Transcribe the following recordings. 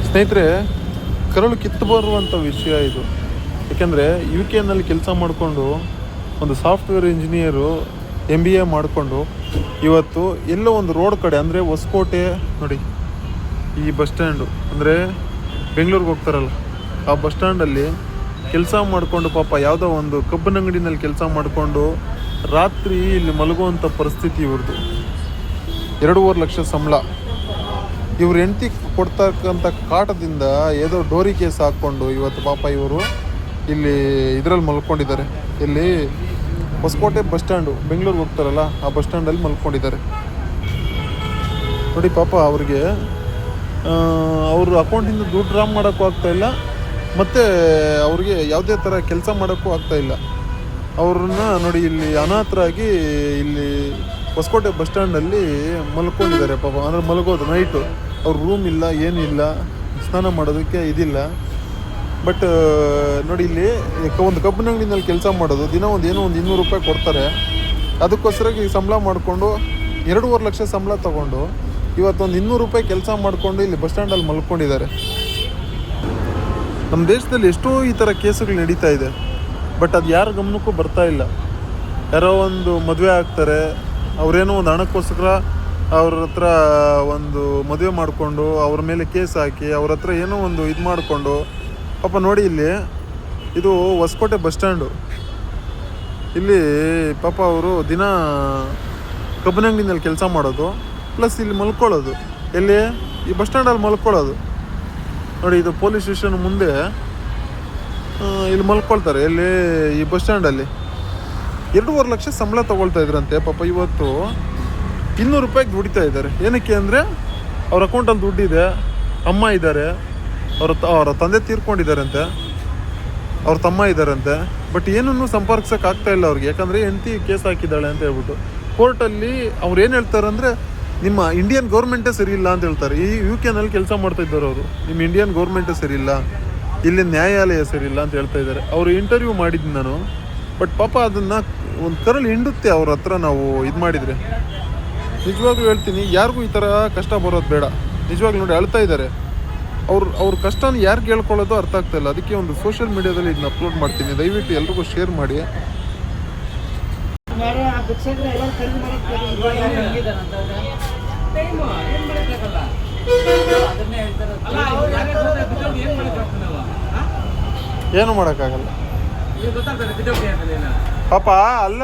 ಸ್ನೇಹಿತರೆ, ಕರಳು ಕಿತ್ತು ಬರುವಂಥ ವಿಷಯ ಇದು. ಏಕೆಂದರೆ UK ಕೆಲಸ ಮಾಡಿಕೊಂಡು ಒಂದು ಸಾಫ್ಟ್ವೇರ್ ಇಂಜಿನಿಯರು MBA ಮಾಡಿಕೊಂಡು ಇವತ್ತು ಎಲ್ಲೋ ಒಂದು ರೋಡ್ ಕಡೆ, ಅಂದರೆ ಹೊಸಕೋಟೆ ನೋಡಿ, ಈ ಬಸ್ ಸ್ಟ್ಯಾಂಡು ಅಂದರೆ ಬೆಂಗಳೂರಿಗೆ ಹೋಗ್ತಾರಲ್ಲ ಆ ಬಸ್ ಸ್ಟ್ಯಾಂಡಲ್ಲಿ ಕೆಲಸ ಮಾಡಿಕೊಂಡು ಪಾಪ ಯಾವುದೋ ಒಂದು ಕಬ್ಬಿನ ಅಂಗಡಿನಲ್ಲಿ ಕೆಲಸ ಮಾಡಿಕೊಂಡು ರಾತ್ರಿ ಇಲ್ಲಿ ಮಲಗುವಂಥ ಪರಿಸ್ಥಿತಿ ಇವ್ರದ್ದು. 2.5 ಲಕ್ಷ ಸಂಬಳ. ಇವ್ರ ಹೆಂಡತಿ ಕೊಡ್ತಕ್ಕಂಥ ಕಾಟದಿಂದ ಏನೋ ಡೋರಿ ಕೇಸ್ ಹಾಕ್ಕೊಂಡು ಇವತ್ತು ಪಾಪ ಇವರು ಇಲ್ಲಿ ಇದರಲ್ಲಿ ಮಲ್ಕೊಂಡಿದ್ದಾರೆ. ಇಲ್ಲಿ ಹೊಸಕೋಟೆ ಬಸ್ ಸ್ಟ್ಯಾಂಡು, ಬೆಂಗಳೂರಿಗೆ ಹೋಗ್ತಾರಲ್ಲ ಆ ಬಸ್ ಸ್ಟ್ಯಾಂಡಲ್ಲಿ ಮಲ್ಕೊಂಡಿದ್ದಾರೆ ನೋಡಿ. ಪಾಪ ಅವ್ರಿಗೆ ಅವ್ರ ಅಕೌಂಟಿಂದ ದುಡ್ಡು ಡ್ರಾ ಮಾಡೋಕ್ಕೂ ಆಗ್ತಾಯಿಲ್ಲ, ಮತ್ತು ಅವ್ರಿಗೆ ಯಾವುದೇ ಥರ ಕೆಲಸ ಮಾಡೋಕ್ಕೂ ಆಗ್ತಾಯಿಲ್ಲ. ಅವ್ರನ್ನ ನೋಡಿ ಇಲ್ಲಿ ಅನಾಥರಾಗಿ ಇಲ್ಲಿ ಹೊಸಕೋಟೆ ಬಸ್ ಸ್ಟ್ಯಾಂಡಲ್ಲಿ ಮಲ್ಕೊಂಡಿದ್ದಾರೆ ಪಾಪ. ಅಂದರೆ ಮಲಗೋದು ನೈಟು, ಅವ್ರ ರೂಮ್ ಇಲ್ಲ, ಏನಿಲ್ಲ, ಸ್ನಾನ ಮಾಡೋದಕ್ಕೆ ಇದಿಲ್ಲ. ಬಟ್ ನೋಡಿ, ಇಲ್ಲಿ ಒಂದು ಕಬ್ಬಿನ ಅಂಗಡಿನಲ್ಲಿ ಕೆಲಸ ಮಾಡೋದು, ದಿನ ಏನೋ ಒಂದು 200 ರೂಪಾಯಿ ಕೊಡ್ತಾರೆ. ಅದಕ್ಕೋಸ್ಕರ ಸಂಬಳ ಮಾಡಿಕೊಂಡು 2.5 ಲಕ್ಷ ಸಂಬಳ ತೊಗೊಂಡು ಇವತ್ತೊಂದು 200 ರೂಪಾಯಿ ಕೆಲಸ ಮಾಡಿಕೊಂಡು ಇಲ್ಲಿ ಬಸ್ ಸ್ಟ್ಯಾಂಡಲ್ಲಿ ಮಲ್ಕೊಂಡಿದ್ದಾರೆ. ನಮ್ಮ ದೇಶದಲ್ಲಿ ಎಷ್ಟೋ ಈ ಥರ ಕೇಸುಗಳು ನಡೀತಾ ಇದೆ. ಬಟ್ ಅದು ಯಾರ ಗಮನಕ್ಕೂ ಬರ್ತಾ ಇಲ್ಲ. ಯಾರೋ ಒಂದು ಮದುವೆ ಆಗ್ತಾರೆ, ಅವರೇನೋ ಒಂದು ಹಣಕ್ಕೋಸ್ಕರ ಅವ್ರ ಹತ್ರ ಒಂದು ಮದುವೆ ಮಾಡಿಕೊಂಡು ಅವ್ರ ಮೇಲೆ ಕೇಸ್ ಹಾಕಿ ಅವ್ರ ಹತ್ರ ಏನೋ ಒಂದು ಇದು ಮಾಡಿಕೊಂಡು ಪಾಪ ನೋಡಿ, ಇಲ್ಲಿ ಇದು ಹೊಸಕೋಟೆ ಬಸ್ ಸ್ಟ್ಯಾಂಡು. ಇಲ್ಲಿ ಪಾಪ ಅವರು ದಿನ ಕಬ್ಬಿನ ಅಂಗಡಿನಲ್ಲಿ ಕೆಲಸ ಮಾಡೋದು, ಪ್ಲಸ್ ಇಲ್ಲಿ ಮಲ್ಕೊಳ್ಳೋದು. ಎಲ್ಲಿ? ಈ ಬಸ್ ಸ್ಟ್ಯಾಂಡಲ್ಲಿ ಮಲ್ಕೊಳ್ಳೋದು ನೋಡಿ. ಇದು ಪೊಲೀಸ್ ಸ್ಟೇಷನ್ ಮುಂದೆ ಇಲ್ಲಿ ಮಲ್ಕೊಳ್ತಾರೆ. ಎಲ್ಲಿ? ಈ ಬಸ್ ಸ್ಟ್ಯಾಂಡಲ್ಲಿ 2.5 ಲಕ್ಷ ಸಂಬಳ ತೊಗೊಳ್ತಾ ಇದ್ರಂತೆ ಪಾಪ. ಇವತ್ತು 200 ರೂಪಾಯಿಗೆ ದುಡಿತಾ ಇದ್ದಾರೆ. ಏನಕ್ಕೆ ಅಂದರೆ ಅವ್ರ ಅಕೌಂಟಲ್ಲಿ ದುಡ್ಡಿದೆ, ಅಮ್ಮ ಇದ್ದಾರೆ, ಅವರ ತಂದೆ ತೀರ್ಕೊಂಡಿದ್ದಾರಂತೆ, ಅವ್ರ ತಮ್ಮ ಇದ್ದಾರಂತೆ. ಬಟ್ ಏನನ್ನೂ ಸಂಪರ್ಕಿಸೋಕ್ಕಾಗ್ತಾ ಇಲ್ಲ ಅವ್ರಿಗೆ. ಯಾಕಂದರೆ ಹೆಂಡತಿ ಕೇಸ್ ಹಾಕಿದ್ದಾಳೆ ಅಂತ ಹೇಳ್ಬಿಟ್ಟು ಕೋರ್ಟಲ್ಲಿ ಅವ್ರು ಏನು ಹೇಳ್ತಾರೆ ಅಂದರೆ, ನಿಮ್ಮ ಇಂಡಿಯನ್ ಗೌರ್ಮೆಂಟೇ ಸರಿ ಇಲ್ಲ ಅಂತ ಹೇಳ್ತಾರೆ. ಈ UK ಕೆಲಸ ಮಾಡ್ತಾ ಇದ್ದಾರೆ ಅವರು. ನಿಮ್ಮ ಇಂಡಿಯನ್ ಗೌರ್ಮೆಂಟೇ ಸರಿ ಇಲ್ಲ, ಇಲ್ಲಿ ನ್ಯಾಯಾಲಯ ಸರಿ ಇಲ್ಲ ಅಂತ ಹೇಳ್ತಾ ಇದ್ದಾರೆ. ಅವರು ಇಂಟರ್ವ್ಯೂ ಮಾಡಿದ್ದೀನಿ ನಾನು. ಬಟ್ ಪಾಪ ಅದನ್ನು ಒಂದು ಕರಳು ಹಿಂಡುತ್ತೆ ಅವ್ರ ಹತ್ರ ನಾವು ಇದು ಮಾಡಿದರೆ. ನಿಜವಾಗ್ಲೂ ಹೇಳ್ತೀನಿ, ಯಾರಿಗೂ ಈ ಥರ ಕಷ್ಟ ಬರೋದು ಬೇಡ. ನಿಜವಾಗ್ಲೂ ನೋಡಿ, ಅಳ್ತಾ ಇದ್ದಾರೆ. ಅವ್ರ ಕಷ್ಟನ ಯಾರಿಗೆ ಹೇಳ್ಕೊಳ್ಳೋದು ಅರ್ಥ ಆಗ್ತಾಯಿಲ್ಲ. ಅದಕ್ಕೆ ಒಂದು ಸೋಷಿಯಲ್ ಮೀಡಿಯಾದಲ್ಲಿ ಇದನ್ನ ಅಪ್ಲೋಡ್ ಮಾಡ್ತೀನಿ. ದಯವಿಟ್ಟು ಎಲ್ರಿಗೂ ಶೇರ್ ಮಾಡಿ. ಏನು ಮಾಡೋಕ್ಕಾಗಲ್ಲ ಪಾಪ. ಅಲ್ಲ,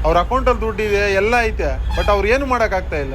ಅವ್ರ ಅಕೌಂಟಲ್ಲಿ ದುಡ್ಡಿದೆ, ಎಲ್ಲ ಐತೆ, ಬಟ್ ಅವ್ರು ಏನು ಮಾಡೋಕ್ಕಾಗ್ತಾ ಇಲ್ಲ.